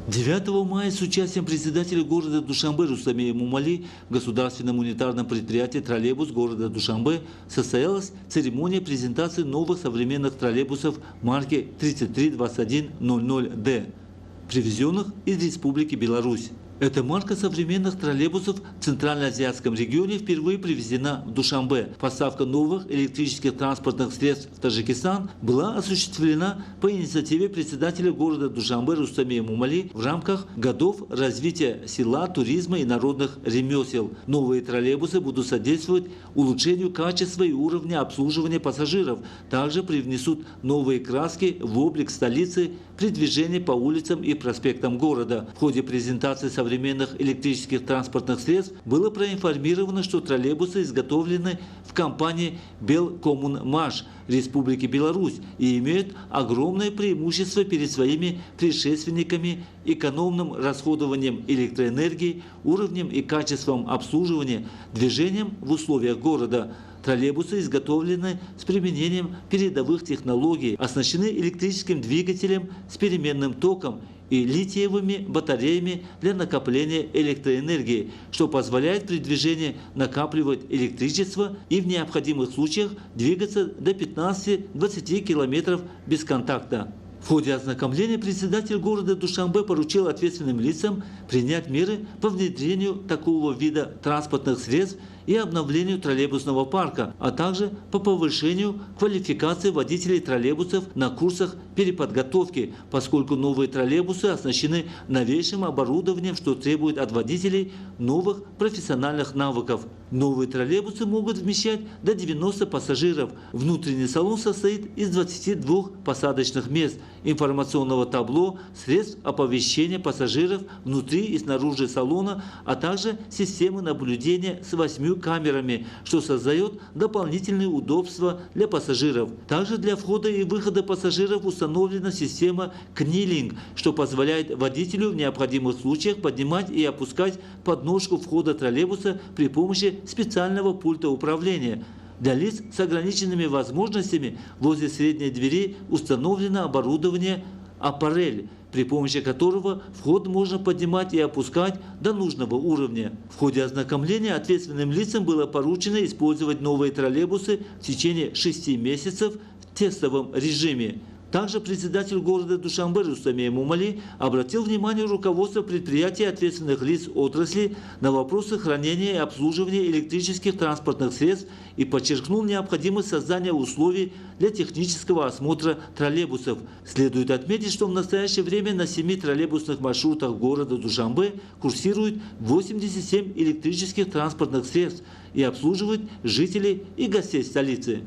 9 мая с участием председателя города Душанбе Рустама Эмомали в государственном унитарном предприятии «Троллейбус» города Душанбе состоялась церемония презентации новых современных троллейбусов марки 332100D, привезенных из Республики Беларусь. Эта марка современных троллейбусов в Центральноазиатском регионе впервые привезена в Душанбе. Поставка новых электрических транспортных средств в Таджикистан была осуществлена по инициативе председателя города Душанбе Рустама Эмомали в рамках годов развития села, туризма и народных ремесел. Новые троллейбусы будут содействовать улучшению качества и уровня обслуживания пассажиров. Также привнесут новые краски в облик столицы при движении по улицам и проспектам города. В ходе презентации современных электрических транспортных средств было проинформировано, что троллейбусы изготовлены в компании Белкоммунмаш Республики Беларусь и имеют огромное преимущество перед своими предшественниками экономным расходованием электроэнергии, уровнем и качеством обслуживания, движением в условиях города. Троллейбусы изготовлены с применением передовых технологий, оснащены электрическим двигателем с переменным током и литиевыми батареями для накопления электроэнергии, что позволяет при движении накапливать электричество и в необходимых случаях двигаться до 15-20 км без контакта. В ходе ознакомления председатель города Душанбе поручил ответственным лицам принять меры по внедрению такого вида транспортных средств и обновлению троллейбусного парка, а также по повышению квалификации водителей троллейбусов на курсах переподготовки, поскольку новые троллейбусы оснащены новейшим оборудованием, что требует от водителей новых профессиональных навыков. Новые троллейбусы могут вмещать до 90 пассажиров. Внутренний салон состоит из 22 посадочных мест, информационного табло, средств оповещения пассажиров внутри и снаружи салона, а также системы наблюдения с 8 камерами, что создает дополнительные удобства для пассажиров. Также для входа и выхода пассажиров установлена система книлинг, что позволяет водителю в необходимых случаях поднимать и опускать подножку входа троллейбуса при помощи специального пульта управления. Для лиц с ограниченными возможностями возле средней двери установлено оборудование аппарель, при помощи которого вход можно поднимать и опускать до нужного уровня. В ходе ознакомления ответственным лицам было поручено использовать новые троллейбусы в течение 6 месяцев в тестовом режиме. Также председатель города Душанбе Рустам Эмомали обратил внимание руководства предприятий и ответственных лиц отрасли на вопросы хранения и обслуживания электрических транспортных средств и подчеркнул необходимость создания условий для технического осмотра троллейбусов. Следует отметить, что в настоящее время на 7 троллейбусных маршрутах города Душанбе курсирует 87 электрических транспортных средств и обслуживают жителей и гостей столицы.